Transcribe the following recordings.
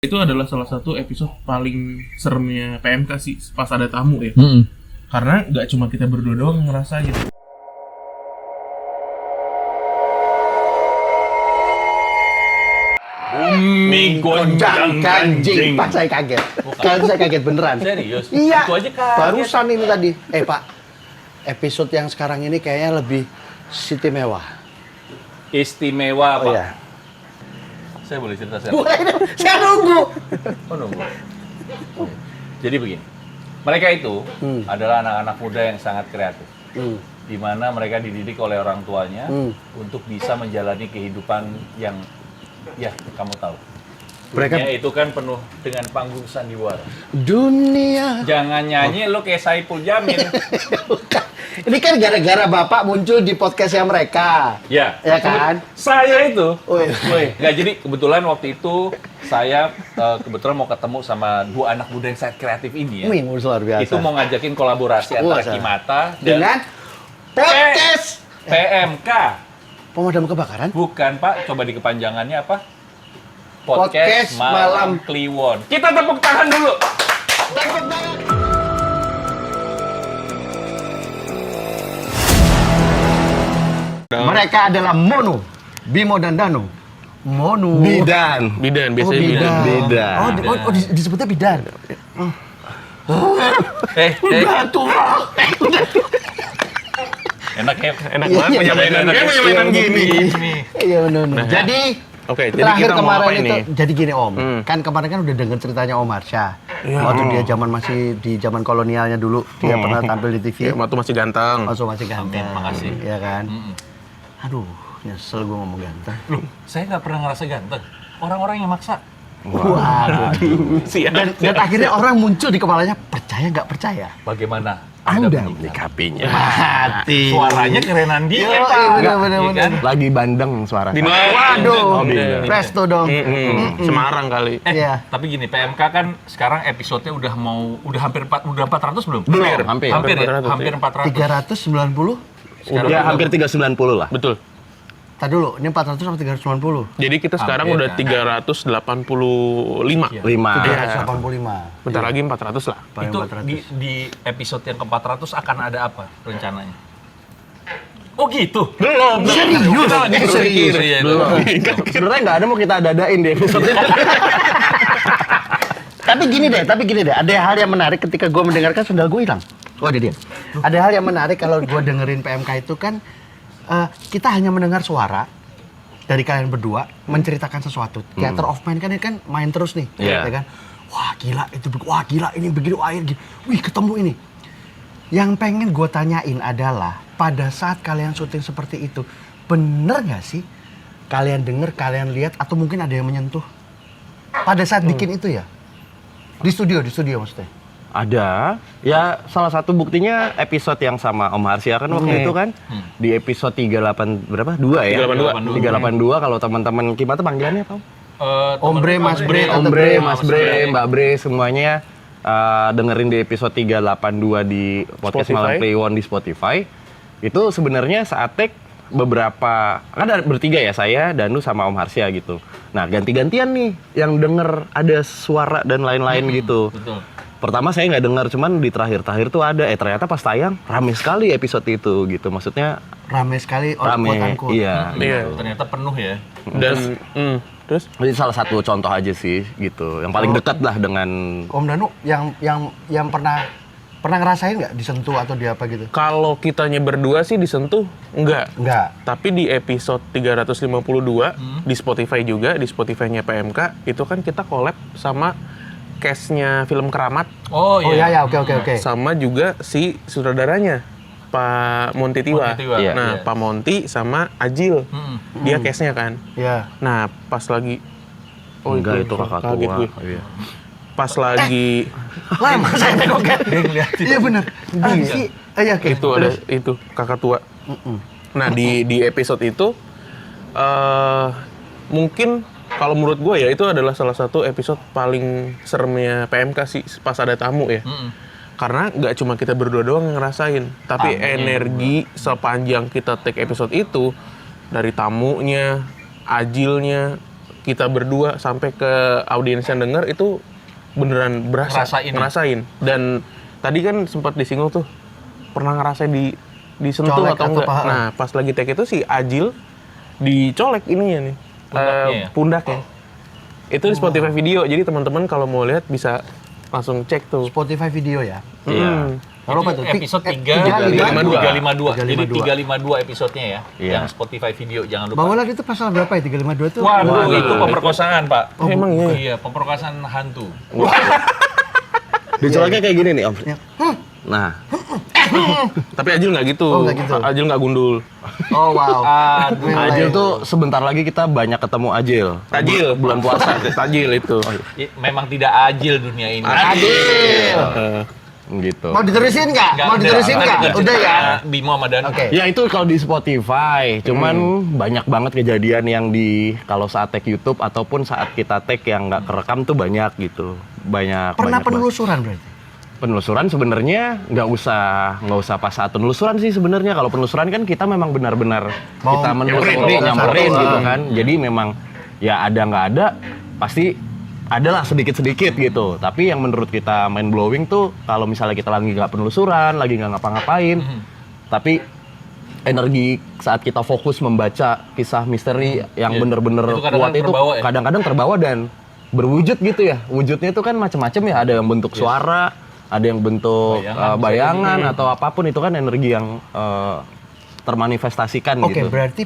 Itu adalah salah satu episode paling seremnya PMK sih pas ada tamu ya. Karena nggak cuma kita berdua doang ngerasain. Bumi goncang kanjing. Pak, saya kaget. Kan saya kaget beneran. Serius? Iya. Itu aja kaget. Barusan ini tadi. Pak, episode yang sekarang ini kayaknya lebih istimewa. Istimewa, Pak. Oh iya. Saya boleh cerita saya? Boleh dong, saya nunggu. Oh, nunggu. Jadi begini. Mereka itu adalah anak-anak muda yang sangat kreatif. Di mana mereka dididik oleh orang tuanya untuk bisa menjalani kehidupan yang ya kamu tahu. Mereka Dunia itu kan penuh dengan panggung sandiwara. dunia. Jangan nyanyi lo kayak Saipul Jamil. Ini kan gara-gara Bapak muncul di podcastnya mereka. Ya. Ya kan? Saya itu. Woi. Nggak, jadi kebetulan waktu itu saya kebetulan mau ketemu sama dua anak muda yang sangat kreatif ini ya. Wih, luar biasa. Itu mau ngajakin kolaborasi antara Wah, Kimata dengan podcast PMK. pemadam kebakaran. Bukan, Pak. Coba di kepanjangannya apa? Podcast Malam Kliwon. Kita tepuk tangan dulu. Tepuk tangan. Mereka adalah Mono, Bimo dan Dano. Mono. Bidan. Bidan, Oh, biasanya bidan. Bidan. Disebutnya bidan. Udah tua. Enak ya? Enak Iya, banget punya iya, mainan. Kayak punya mainan gini. Iya benar. Jadi Oke, jadi terakhir kita mau kemarin apa itu ini? jadi gini Om. Kan kemarin kan udah denger ceritanya Om Harsha. Waktu dia masih di zaman kolonialnya dulu, dia pernah tampil di TV. Iya, waktu masih ganteng. Masih ganteng. makasih. Iya kan? Aduh, nyesel gue ngomong ganteng. Loh, saya nggak pernah ngerasa ganteng. Orang-orang yang maksa. Waduh. Dan akhirnya orang muncul di kepalanya, percaya nggak percaya? Bagaimana Anda Menyikapinya. Mati. Suaranya kerenan dia, Yo, Pak. iya, bener. Iya kan? Lagi bandeng suara. Di Waduh, Bidan. presto dong. Semarang kali. Iya. Tapi gini, PMK kan sekarang episodenya udah hampir 400 belum? Belum, hampir. Hampir ya? 400, Hampir 400. 390? Sekarang Ya udah- hampir 390 lah. Betul. Tadi dulu, ini 400 sama 390? Jadi kita sekarang Hampir, udah kan? 385. Iya. 5. 385. Bentar lagi 400 lah. Itu di episode yang ke-400 akan ada apa rencananya? Oh gitu? Belum. Serius? Kita lagi Itu berpikir, serius? ya. Belum. Sebenarnya nggak ada mau kita dadain di episode ini. Tapi gini deh, ada hal yang menarik ketika gue mendengarkan sendal gue hilang. Oh, ada dia. Ada hal yang menarik kalau gue dengerin PMK itu kan, kita hanya mendengar suara dari kalian berdua menceritakan sesuatu. Theater of Mind kan ini kan main terus nih, Iya. ya kan? Wah gila itu, wah gila ini begini, wah ini, wih ketemu ini. Yang pengen gue tanyain adalah pada saat kalian syuting seperti itu, bener nggak sih kalian denger, kalian lihat, atau mungkin ada yang menyentuh pada saat bikin itu ya? Di studio maksudnya. Ada. Ya salah satu buktinya episode yang sama Om Harsha kan waktu itu kan. Di episode 38 berapa? 2 ya? 382 kalau teman-teman Kimata panggilannya apa? Om Bre, Mas Bre, Tante Om Bre, Bre, Mas Bre, Mbak Bre semuanya dengerin di episode 382 di podcast Spotify. Malam Kliwon di Spotify. Itu sebenarnya saat take beberapa kan ada bertiga ya, saya, Danu sama Om Harsha gitu. Nah, ganti-gantian nih yang denger ada suara dan lain-lain gitu. Betul. Pertama saya nggak dengar, cuman di terakhir-terakhir tuh ada. Ternyata pas tayang rame sekali episode itu gitu. Maksudnya rame sekali rame. quote-unquote. Iya. Iya. Ternyata penuh ya. Dan terus Ini salah satu contoh aja sih gitu. Yang paling dekat lah dengan Om Danu yang pernah ngerasain nggak disentuh atau di apa gitu? kalau kitanya berdua sih disentuh enggak. Enggak. Tapi di episode 352 di Spotify juga, di Spotify-nya PMK, itu kan kita collab sama cast-nya film Keramat Oh Oh iya. iya, oke. sama juga si sutradaranya Pak Monty Tiwa. Monty Tiwa, Iya. Nah, iya. Pak Monty sama Ajil. Dia case-nya kan. Iya. Nah, pas lagi enggak itu kakak kaget tua. gue. Iya. Pas lagi Lama saya nengok kan. Dia ngeliatin. Iya benar. Di sih. Iya, oke. itu ada itu kakak tua. Nah, di episode itu mungkin kalau menurut gue ya itu adalah salah satu episode paling seremnya PMK sih pas ada tamu ya. Karena nggak cuma kita berdua doang yang ngerasain, tapi energi sepanjang kita take episode itu dari tamunya, Ajilnya, kita berdua sampai ke audiens yang denger itu beneran berasa ngerasain. Dan tadi kan sempat disinggung tuh pernah ngerasain disentuh Colek atau enggak. paha. Nah, pas lagi take itu si Ajil dicolek ininya nih. Pundaknya. Itu di Spotify video. Jadi teman-teman kalau mau lihat bisa langsung cek tuh. Spotify video ya. Iya. Kalau apa tuh? Episode 352. Jadi 352 episodenya ya. Iya. Yang Spotify video, jangan lupa. Bang Olah itu pasal berapa ya? 352 itu? Waduh, itu pemerkosaan, Pak. Emang iya. Iya, pemerkosaan hantu. Dicoleknya kayak gini nih, Om. Ya. Nah, Tapi Ajil nggak gitu. Oh, nggak gitu. Ajil nggak gundul. Oh wow. Aduh. Ajil tuh sebentar lagi kita banyak ketemu Ajil. Tajil bulan puasa. Tajil itu. Memang tidak adil dunia ini. Gitu. Mau diterusin nggak? Mau diterusin nggak? Udah ya. Bimo sama Dan. Oke. Ya itu kalau di Spotify, cuman banyak banget kejadian yang kalau saat tag YouTube ataupun saat kita tag yang nggak kerekam tuh banyak gitu. Pernah banyak penelusuran berarti? Penelusuran sebenarnya nggak usah pas saat penelusuran sih sebenarnya. Kalau penelusuran kan kita memang benar-benar Mau kita menelusuri, nyamperin gitu kan. Jadi memang ya ada nggak ada pasti adalah sedikit-sedikit gitu. Tapi yang menurut kita mind blowing tuh kalau misalnya kita lagi nggak penelusuran, lagi nggak ngapa-ngapain, tapi energi saat kita fokus membaca kisah misteri yang bener-bener Itu kadang-kadang kuat itu terbawa ya? kadang-kadang terbawa dan berwujud gitu ya. Wujudnya itu kan macam-macam ya. Ada yang bentuk suara, ada yang bentuk bayangan atau apapun, itu kan energi yang termanifestasikan Oke, gitu. berarti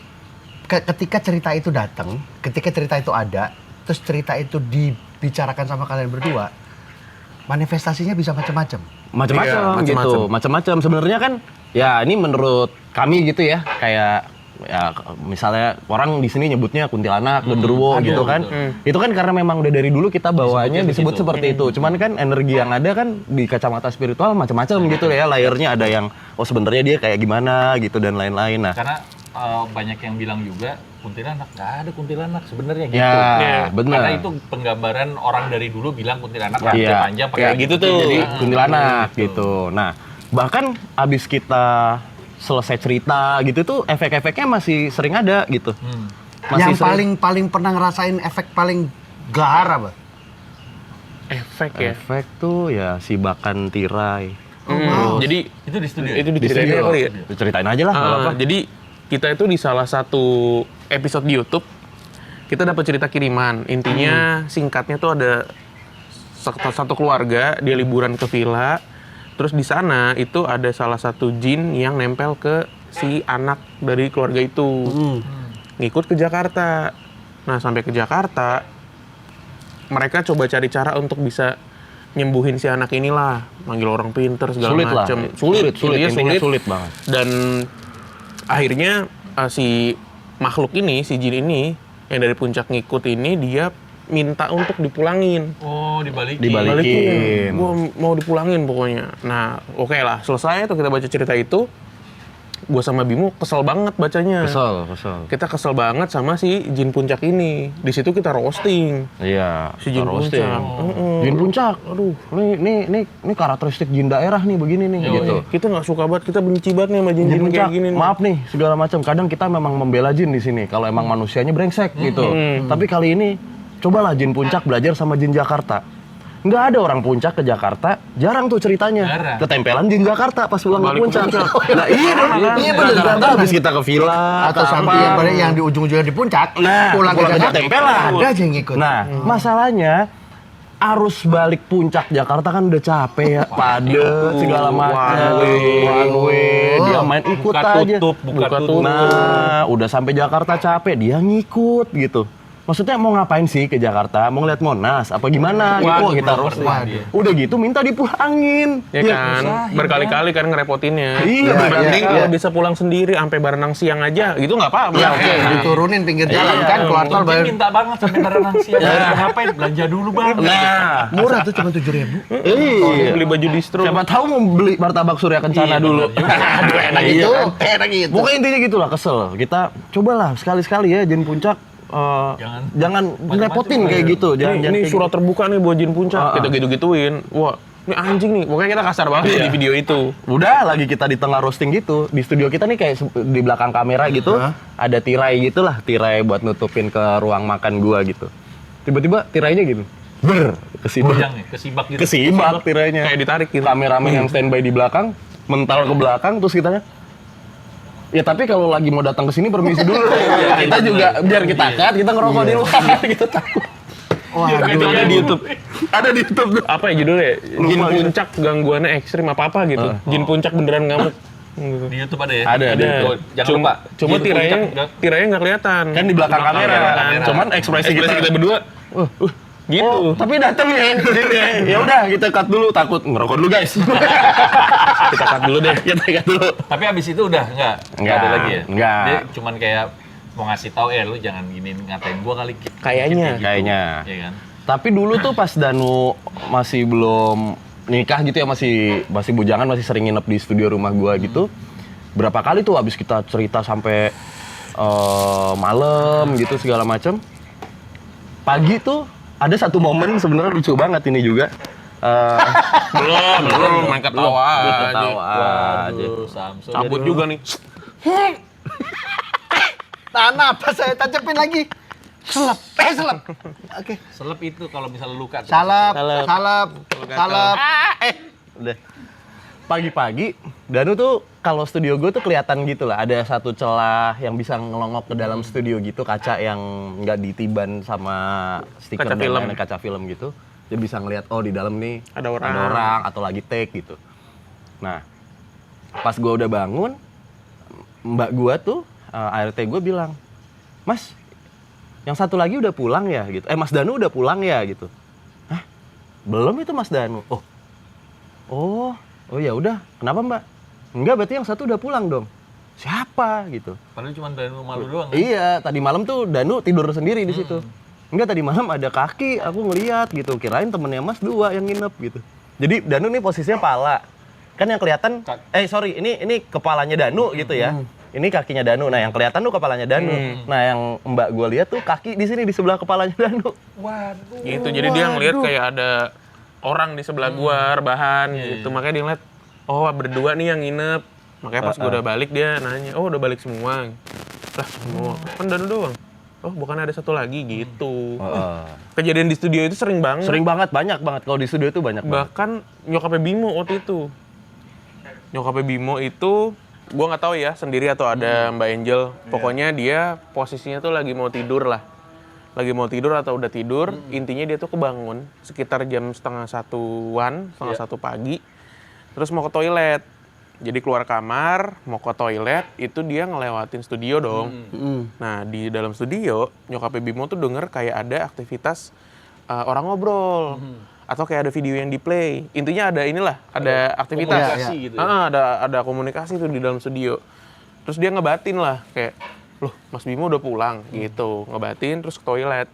ketika cerita itu datang, ketika cerita itu ada, terus cerita itu dibicarakan sama kalian berdua, manifestasinya bisa macam-macam. Macam-macam Iya, gitu. Macam-macam sebenarnya kan ya ini menurut kami gitu ya, kayak ya misalnya orang di sini nyebutnya kuntilanak, genderuwo gitu kan. Itu kan karena memang udah dari dulu kita bawaannya disebut seperti itu. Cuman kan energi yang ada kan di kacamata spiritual macam-macam gitu ya. Layernya ada yang sebenarnya dia kayak gimana gitu dan lain-lain. Nah, Karena banyak yang bilang juga kuntilanak, nggak ada kuntilanak sebenarnya gitu. ya, benar. Karena itu penggambaran orang dari dulu bilang kuntilanak rambutnya Iya. panjang pakai Kayak gitu tuh. Jadi kuntilanak gitu. Nah, bahkan abis kita selesai cerita gitu tuh efek-efeknya masih sering ada gitu. Yang paling pernah ngerasain efek paling gahar apa? Efek ya. efek tuh ya si bahkan tirai. Jadi Itu di studio. itu diceritain kali ya. Ceritain aja lah, nggak apa-apa. Jadi kita itu di salah satu episode di YouTube kita dapat cerita kiriman. Intinya singkatnya tuh ada satu keluarga dia liburan ke villa. Terus di sana itu ada salah satu jin yang nempel ke si anak dari keluarga itu. Ngikut ke Jakarta. Nah, sampai ke Jakarta mereka coba cari cara untuk bisa nyembuhin si anak inilah, manggil orang pinter segala Sulit lah. macam. Sulit, Intinya intinya sulit banget. Dan akhirnya si makhluk ini, si jin ini yang dari puncak ngikut ini dia minta untuk dipulangin. Oh, dibalikin. Dibalikin. Gua mau dipulangin pokoknya. Nah, oke lah, selesai tuh kita baca cerita itu. Gua sama Bimo kesel banget bacanya. Kesel. Kita kesel banget sama si jin puncak ini. Di situ kita roasting. Iya, Si jin roasting. puncak. Jin puncak. Aduh, ini karakteristik jin daerah nih begini nih gitu. Kita nggak suka banget, kita benci banget nih sama Jin jin-jin puncak, kayak gini. nih. maaf nih segala macam. Kadang kita memang membela jin di sini kalau emang manusianya brengsek gitu. Tapi kali ini cobalah jin puncak belajar sama jin Jakarta. Nggak ada orang puncak ke Jakarta, jarang tuh ceritanya. Jarang. Ketempelan jin Jakarta pas pulang ke Balik ke puncak. puncak. Nah iya bener. Jakarta habis kita ke villa Atau sampai yang di ujung-ujungnya di puncak, pulang ke Jakarta, tempelan. ada aja yang ngikut. Nah, masalahnya arus balik puncak Jakarta kan udah capek ya, padet segala macam, one way, dia main ikut Buka aja. buka tutup. Nah, udah sampai Jakarta capek, dia ngikut gitu. Maksudnya mau ngapain sih ke Jakarta? Mau ngeliat Monas? Apa gimana? Waduh, Gitu kita belum roasting. pernah dia. Udah gitu minta dipulangin. Ya kan, berkali-kali kan ngerepotinnya. Iya, Mending iya. kalau bisa pulang sendiri sampai Barenang siang aja, gitu nggak apa-apa. Ya oke, diturunin pinggir jalan kan, keluar tol Mungkin bayar. minta banget sampai Barenang siang. Ngapain? Belanja dulu, Bang. Nah, Murah tuh cuma 7.000. iya. Beli baju distro. Siapa tahu mau beli martabak Surya Kencana dulu. Aduh, enak gitu. Enak gitu. Pokoknya intinya gitulah, kesel. Kita cobalah sekali-sekali ya jin puncak. Jangan ngerepotin kayak gitu. Ini Jangan surat kayak terbuka nih buat jin puncak. Kita gitu-gituin. Wah, Ini anjing nih, pokoknya kita kasar banget di video itu. Udah lagi kita di tengah roasting gitu. Di studio kita nih kayak di belakang kamera gitu, ada tirai gitulah, tirai buat nutupin ke ruang makan gua gitu. Tiba-tiba tirainya gitu. Goyang ya, kesibak gitu. Kesibak tirainya. Kayak ditarik gitu. Kameramen yang standby di belakang, mental ke belakang, terus kitanya, ya tapi kalau lagi mau datang ke sini permisi dulu. Kita juga biar kita cut, kita ngerokok di luar gitu takut. Wah, Itu ada di YouTube. Ada di YouTube tuh. Apa ya judulnya? Jin Lupa, puncak gangguannya ekstrim apa gitu. Jin puncak beneran ngamuk. Gitu. Di YouTube ada ya? Ada. Oh, jangan lupa. Cuma Jin tirainya nggak kelihatan. Kan di belakang kamera. Cuman ekspresi kita berdua. Gitu. Oh, tapi datang ya. Ya udah kita cut dulu, takut ngerokok dulu guys. Kita cut dulu deh. Kita cut dulu. Tapi abis itu udah nggak Nggak, ada lagi ya? nggak. Dia cuman kayak mau ngasih tahu lu jangan gini ngatain gua kali. Kayaknya. Kayaknya. Iya kan? Tapi dulu tuh pas Danu masih belum nikah gitu ya, masih bujangan, masih sering nginep di studio rumah gua gitu. Berapa kali tuh abis kita cerita sampai malam gitu segala macam. Pagi tuh ada satu momen sebenarnya lucu banget ini juga. Belum main ketawa aja. Ketawa aja. Waduh, Samsul. Cabut juga nih. Tahan apa saya tancapin lagi? Selep. Oke. Selep itu kalau misalnya luka. Salep. Udah. Pagi-pagi, Danu tuh kalau studio gue tuh kelihatan gitu lah. Ada satu celah yang bisa ngelongok ke dalam studio gitu, kaca yang nggak ditiban sama stiker Kaca dan film. lain-lain, kaca film gitu. Dia bisa ngelihat oh di dalam nih Ada orang. atau lagi take gitu. Nah, pas gue udah bangun, mbak gue tuh ART gue bilang, Mas, yang satu lagi udah pulang ya gitu. Mas Danu udah pulang ya gitu. Hah? Belum itu Mas Danu. Oh ya udah. Kenapa Mbak? Enggak, berarti yang satu udah pulang dong. Siapa gitu? Padahal cuma Danu malu doang. Kan? Iya, tadi malam tuh Danu tidur sendiri di situ. Enggak, tadi malam ada kaki, aku ngeliat gitu. Kirain temennya Mas dua yang nginep gitu. Jadi Danu nih posisinya pala. Kan yang kelihatan, ini kepalanya Danu gitu ya. Ini kakinya Danu. Nah, yang kelihatan tuh kepalanya Danu. Nah, yang Mbak gue lihat tuh kaki di sini di sebelah kepalanya Danu. Waduh. Gitu. Jadi dia ngeliat kayak ada orang di sebelah gua rebahan gitu. Makanya dia ngeliat, oh berdua nih yang nginep. Makanya pas gua udah balik dia nanya, oh udah balik semua. Lah semua, kan Danu doang. Oh bukan ada satu lagi gitu. Kejadian di studio itu sering banget. Sering banget, banyak banget. Kalau di studio itu banyak banget. Bahkan nyokapnya Bimo waktu itu. Nyokapnya Bimo itu, gua nggak tahu ya sendiri atau ada Mbak Angel. Pokoknya dia posisinya tuh lagi mau tidur lah. Lagi mau tidur atau udah tidur, intinya dia tuh kebangun sekitar jam 12:30-an, 1:30 pagi. Terus mau ke toilet. Jadi keluar kamar, mau ke toilet, itu dia ngelewatin studio dong. Nah, di dalam studio, nyokapnya Bimo tuh denger kayak ada aktivitas orang ngobrol. Atau kayak ada video yang di-play. Intinya ada inilah, ada aktivitas. Komunikasi gitu ya? Ada komunikasi tuh di dalam studio. Terus dia ngebatin lah, kayak, loh Mas Bimo udah pulang gitu. Ngebatin, terus ke toilet.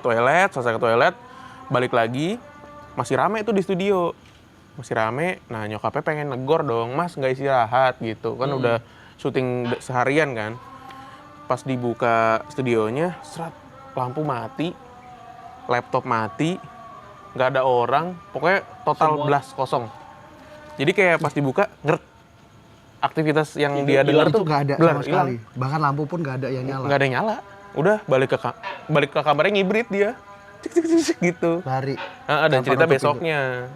Selesai ke toilet, balik lagi, masih rame tuh di studio. Masih rame, nah nyokapnya pengen negor dong, Mas nggak istirahat gitu. Kan udah syuting seharian kan. Pas dibuka studionya, lampu mati, laptop mati, nggak ada orang, pokoknya total blast kosong. Jadi kayak pas dibuka, aktivitas yang dia dengar tuh nggak ada blur, sama sekali. Bahkan lampu pun nggak ada yang nyala. nggak ada yang nyala. Udah balik ke kamarnya ngibrit dia, cik gitu. Lari. Dan Tanpa cerita nutup besoknya.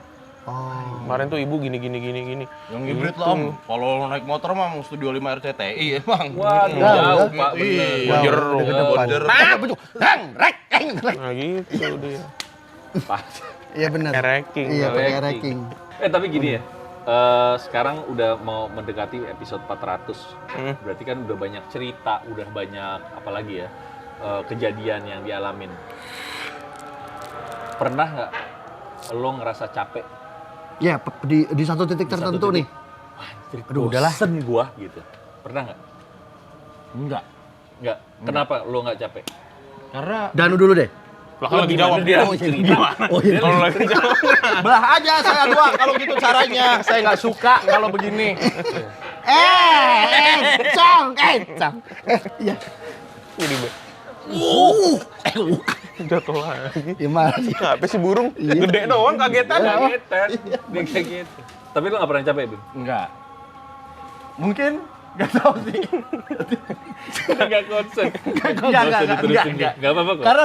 Oh. Kemarin tuh ibu gini. Yang hibrid lah Om. Kalau naik motor mah mau studio 5 RCTI emang. Waduh, jauh Pak. Wajar udah ke depan. Nah gitu dia. Iya benar. Ranking. Iya pakai ranking. Tapi gini ya. Sekarang udah mau mendekati episode 400. Berarti kan udah banyak cerita, udah banyak apalagi ya kejadian yang dialamin. Pernah nggak lo ngerasa capek? Ya di satu titik tertentu nih. Aduh, udahlah. Bosen gua gitu. Pernah nggak? Enggak. Nggak. Kenapa lo nggak capek? Karena Danu dulu deh. Lah kalau lagi jawab dia. Gimana? Kalau lagi jawab. belah aja saya dua kalau gitu caranya. Saya nggak suka kalau begini. Cong. Iya. Jadi Jatuh lagi. Gimana sih? Apa sih burung? Gede doang kagetan. Kagetan. Dia kayak gitu. Tapi lu nggak pernah capek, Bim? Enggak. Mungkin nggak tahu sih. Nggak konsen. Enggak. Nggak apa-apa kok. Karena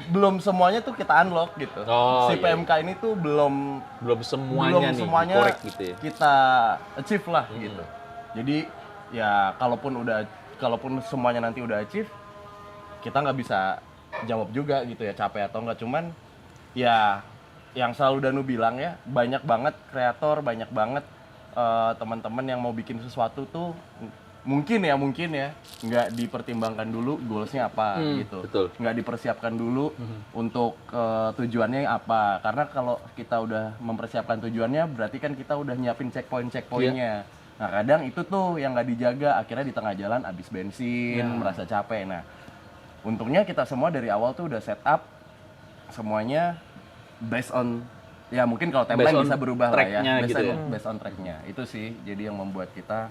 belum semuanya tuh kita unlock gitu. Oh, Si iya. PMK ini tuh belum Belum semuanya nih, korek gitu ya. kita achieve lah gitu. Jadi ya kalaupun semuanya nanti udah achieve, kita nggak bisa jawab juga gitu ya capek atau enggak. Cuman ya yang selalu Danu bilang ya, banyak banget kreator, banyak banget teman-teman yang mau bikin sesuatu tuh mungkin ya nggak dipertimbangkan dulu goalsnya apa gitu, betul. nggak dipersiapkan dulu untuk tujuannya apa, karena kalau kita udah mempersiapkan tujuannya berarti kan kita udah nyiapin checkpointnya. Nah kadang itu tuh yang nggak dijaga, akhirnya di tengah jalan habis bensin, merasa capek. Nah untungnya kita semua dari awal tuh udah set up semuanya based on, ya mungkin kalau timeline Based on bisa berubah lah ya, tracknya gitu ya. based on tracknya itu sih, jadi yang membuat kita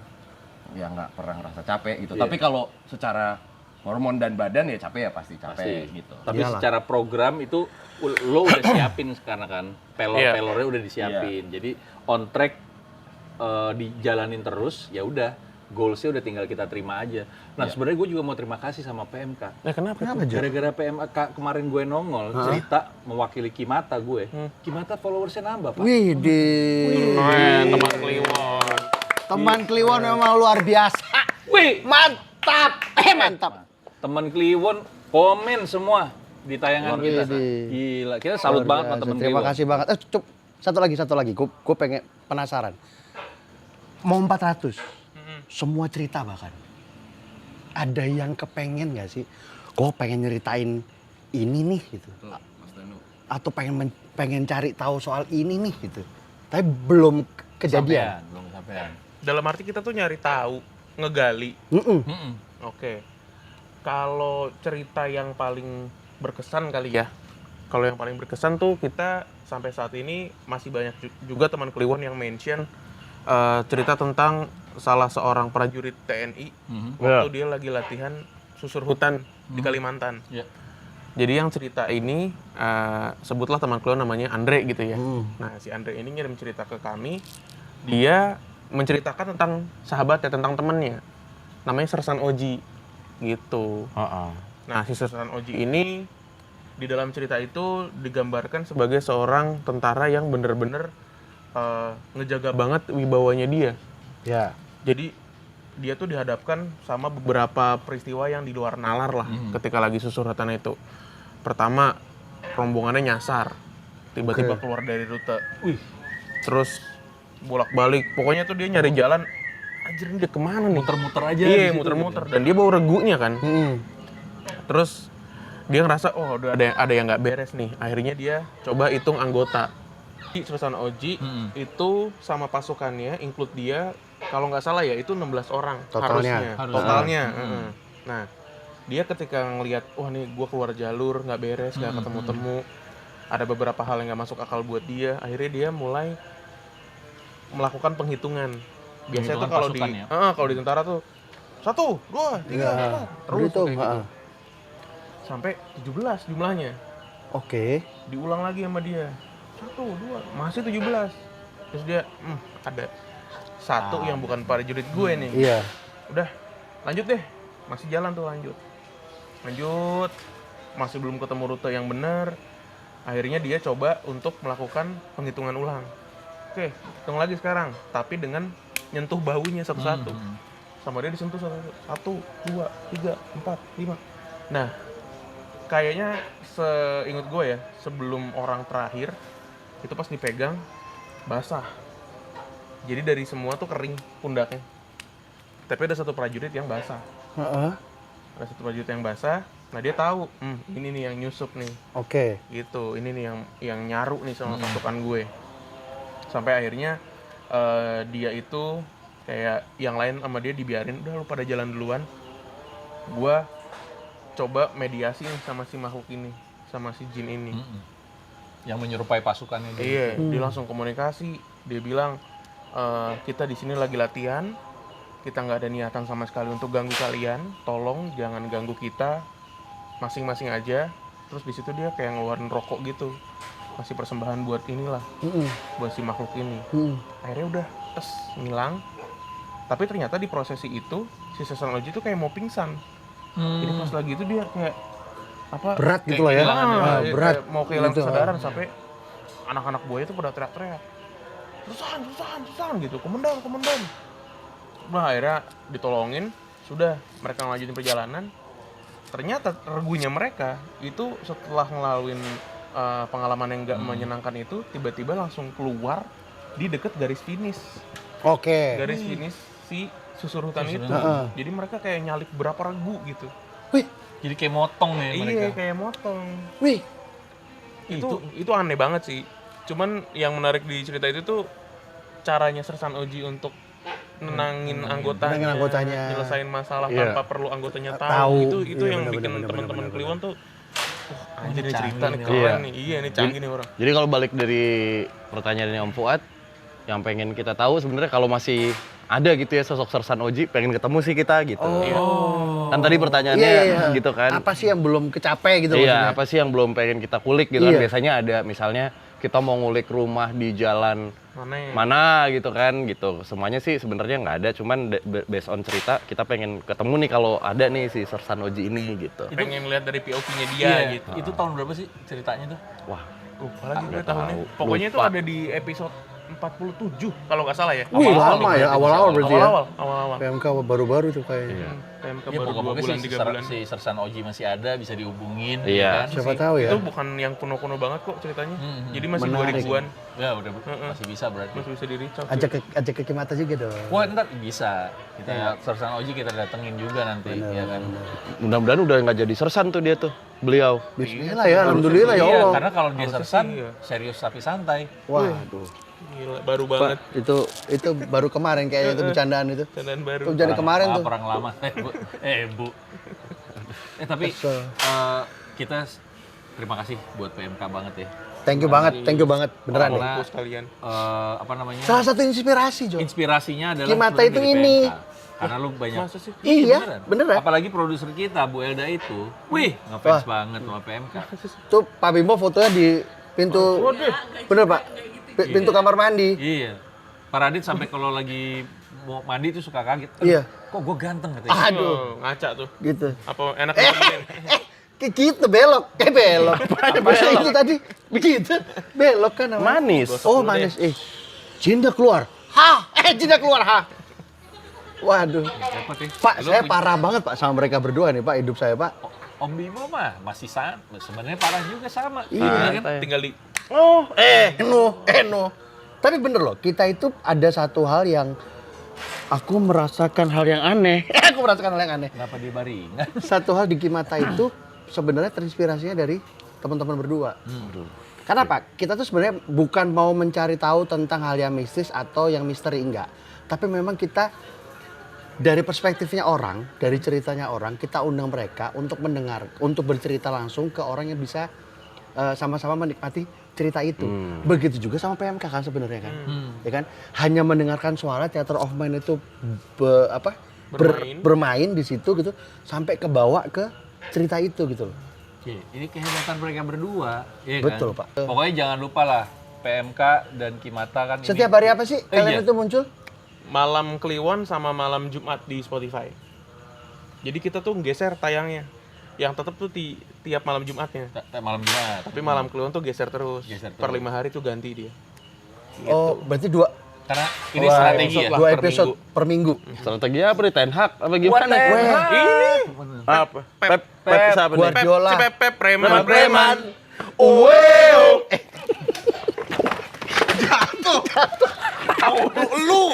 ya nggak pernah ngerasa capek gitu. Tapi kalau secara hormon dan badan ya capek ya pasti capek gitu. Tapi Iyalah. secara program itu lo udah siapin sekarang kan, pelor-pelornya udah disiapin. Jadi on track, dijalanin terus, ya udah goalsnya udah tinggal kita terima aja. Nah sebenarnya gue juga mau terima kasih sama PMK. Nah, kenapa? Gara-gara PMK kemarin gue nongol cerita mewakili Kimata gue, Kimata followersnya nambah pak. Wih, Keren, teman Kliwon. teman Kliwon memang luar biasa. Wih, Mantap. Mantap. teman Kliwon komen semua di tayangan kita. Widih. Gila, kita salut Luar banget sama biasa. teman Terima Kliwon. kasih banget. Satu lagi. Gue pengen penasaran. Mau 400. Semua cerita bahkan. Ada yang kepengen gak sih? Gue pengen nyeritain ini nih gitu. Atau pengen cari tahu soal ini nih gitu. Tapi belum kejadian. Belum kesampean. Dalam arti kita tuh nyari tahu, ngegali. Mm-mm. Oke. Kalau cerita yang paling berkesan kali ya. Kalau yang paling berkesan tuh kita sampai saat ini masih banyak juga teman Kliwon yang mention cerita tentang salah seorang prajurit TNI waktu dia lagi latihan susur hutan di Kalimantan. Ya. Jadi yang cerita ini sebutlah teman Kliwon namanya Andre gitu ya. Nah, si Andre ini ngirim cerita ke kami. Dia menceritakan tentang sahabatnya, tentang temennya. Namanya Sersan Oji gitu. Nah, si Sersan Oji ini di dalam cerita itu digambarkan sebagai seorang tentara yang bener-bener ngejaga banget wibawanya dia. Ya. Jadi dia tuh dihadapkan sama beberapa peristiwa yang di luar nalar lah ketika lagi susuratan itu. Pertama, rombongannya nyasar, tiba-tiba keluar dari rute. Terus bolak-balik, pokoknya tuh dia nyari jalan. Anjir, ini dia kemana nih? Muter-muter aja di Iya, situ muter-muter. Dan dia bawa regunya kan. Terus dia ngerasa, oh udah ada yang nggak beres nih. Akhirnya dia coba hitung anggota. Di Sersan Oji itu sama pasukannya, include dia, kalau nggak salah ya itu 16 orang Totalnya. harusnya. Totalnya. Nah, dia ketika ngelihat, wah nih gue keluar jalur, nggak beres, nggak ketemu-temu, ada beberapa hal yang nggak masuk akal buat dia, akhirnya dia mulai melakukan penghitungan. Biasanya tuh kalau kalau di tentara tuh 1, 2, 3, 4, terus Begitu, kayak gitu. Sampai 17 jumlahnya. Oke. Diulang lagi sama dia. 1, 2, masih 17. Terus dia, ada satu yang bukan prajurit gue nih. Iya. Udah, lanjut deh. Masih jalan tuh, lanjut. Masih belum ketemu rute yang benar. Akhirnya dia coba untuk melakukan penghitungan ulang. Oke, hitung lagi sekarang. Tapi dengan nyentuh bahunya satu-satu. Sama dia disentuh satu, 2, 3, 4, 5. Nah, kayaknya seingat gue ya, sebelum orang terakhir, itu pas dipegang, basah. Jadi dari semua tuh kering pundaknya. Tapi ada satu prajurit yang basah. Ada satu prajurit yang basah. Nah dia tahu, ini nih yang nyusup nih. Oke. Gitu, ini nih yang nyaru nih sama pasukan gue. Sampai akhirnya dia itu kayak yang lain sama dia dibiarin, udah lu pada jalan duluan. Gua coba mediasi nih sama si makhluk ini, sama si jin ini. Yang menyerupai pasukannya dia. Iya, dia langsung komunikasi. Dia bilang, kita di sini lagi latihan, kita nggak ada niatan sama sekali untuk ganggu kalian. Tolong jangan ganggu kita. masing-masing aja. Terus di situ dia kayak ngeluarin rokok gitu, kasih persembahan buat inilah, buat si makhluk ini. Akhirnya udah ngilang. Tapi ternyata di prosesi itu si Sersan Oji itu kayak mau pingsan. Jadi pas lagi itu dia kayak apa? Berat gitu lah ya. Berat. Kayak mau kehilangan Gitu, kesadaran sampai anak-anak buaya itu pada teriak-teriak. Sersan gitu, komandan. Nah, akhirnya ditolongin, sudah mereka ngelanjutin perjalanan. Ternyata regunya mereka itu setelah ngelaluin pengalaman yang nggak menyenangkan itu, tiba-tiba langsung keluar di deket garis finish. Oke. Garis finish si susurutan itu. Jadi mereka kayak nyalip berapa regu gitu. Wih, Jadi kayak motong ya mereka. Iya, kayak motong. wih. Itu aneh banget sih. Cuman yang menarik di cerita itu tuh caranya Sersan Oji untuk nenangin anggotanya, nyelesain masalah tanpa perlu anggotanya tahu. Itu Iya, yang bener, bikin bener, teman-teman bener, Kliwon tuh anjir Ini cerita nih canggih keren nih. Iya, ini canggih nih orang. Jadi kalau balik dari pertanyaannya Om Fuad, yang pengen kita tahu sebenarnya kalau masih ada gitu ya sosok Sersan Oji, pengen ketemu sih kita gitu. Kan tadi pertanyaannya gitu kan. Apa sih yang belum kecapai gitu Iya, maksudnya? apa sih yang belum pengen kita kulik gitu kan. Iya. Biasanya ada misalnya kita mau ngulik rumah di jalan Mana? mana gitu kan gitu. Semuanya sih sebenarnya nggak ada, cuman based on cerita kita pengen ketemu nih kalau ada nih si Sersan Oji ini gitu. Pengen lihat dari POV-nya dia Iya, gitu. Itu tahun berapa sih ceritanya tuh? Wah, Lupa lagi gue Nggak tahunnya. tahu. Pokoknya itu Lupa. ada di episode 47 kalau nggak salah ya. Wih, lama ya, awal-awal berarti ya. Awal-awal. PMK baru-baru tuh kayaknya. PMK Ya baru 2 pokoknya bulan, si, 3 bulan. si Sersan Oji masih ada, bisa dihubungin. Iya. ya kan? Siapa tahu ya. Itu bukan yang kuno-kuno banget kok ceritanya. Jadi masih Menarik. 2000-an. Ya udah masih bisa berarti. Masih bisa di-reach out. Ajak ke Kimata juga dong. Wah ntar bisa. Kita Sersan Oji kita datengin juga nanti, ya kan? mudah-mudahan udah nggak jadi Sersan tuh dia tuh, beliau. Bismillah ya, alhamdulillah ya Iya, Allah. karena kalau dia Harusnya Sersan, sih, iya. serius tapi santai. Waduh. Gila, baru Pak, banget. itu baru kemarin kayaknya itu bercandaan itu. Candaan baru. Itu jadi kemarin tuh. Perang lama. Bu. Tapi Kesel. kita terima kasih buat PMK banget ya. Thank you banget, beneran nih. Karena, Fokus kalian. apa namanya? Salah satu inspirasi, Jo. Inspirasinya adalah Kimata sebenarnya itu dari ini. PMK. Karena lu banyak. Masa sih? Iya, beneran. Apalagi produser kita Bu Elda itu, wih, ngefans banget sama PMK. Tuh Pak Bimbo fotonya di pintu. Bener, Pak? Pintu kamar mandi. Iya. Pak Radit sampai kalau lagi mau mandi tuh suka kaget. Iya. Kok gue ganteng katanya. Aduh, Oh, ngaca tuh. gitu. Apa enak ngomongin? Kayak gitu belok, belok. Apa itu tadi? Begitu. Belok kan namanya. Manis. Oh, manis. Cinta keluar. Cinta keluar, Waduh. Siapa sih? Pak, Lu saya punya- parah banget, Pak, sama mereka berdua nih, Pak, hidup saya, Pak. Om Bimo mah masih sama. Sebenarnya parah juga sama. Iya. kan? Tinggal di No. Tapi bener loh, kita itu ada satu hal yang aku merasakan hal yang aneh. Aku merasakan hal yang aneh. Kenapa dia baringan? Satu hal di Kimata itu sebenarnya terinspirasinya dari teman-teman berdua. Kenapa? Kita tuh sebenarnya bukan mau mencari tahu tentang hal yang mistis atau yang misteri, enggak. Tapi memang kita dari perspektifnya orang, dari ceritanya orang, kita undang mereka untuk mendengar, untuk bercerita langsung ke orang yang bisa sama-sama menikmati cerita itu. Begitu juga sama PMK kan sebenarnya kan. Ya kan? Hanya mendengarkan suara theater of mind itu bermain di situ gitu sampai kebawa ke cerita itu gitu loh. Oke, ini kehebatan mereka berdua. Iya Betul, kan? Pak. Pokoknya jangan lupa lah, PMK dan Kimata kan ini. Setiap hari apa sih kalian iya. itu muncul? malam Kliwon sama malam Jumat di Spotify. Jadi kita tuh geser tayangnya. Yang tetap tuh tiap malam Jumatnya. Malam Jumat. Tapi malam Kliwon tuh geser terus. Geser terus. Per 5 hari tuh ganti dia. Oh, berarti dua Karena ini strategi ya. dua per episode per minggu. Strategi apa nih? Ten Hag apa gimana? Ini Apa? Pep siapa nih? Guardiola. Si Pep preman. Jatuh. Lu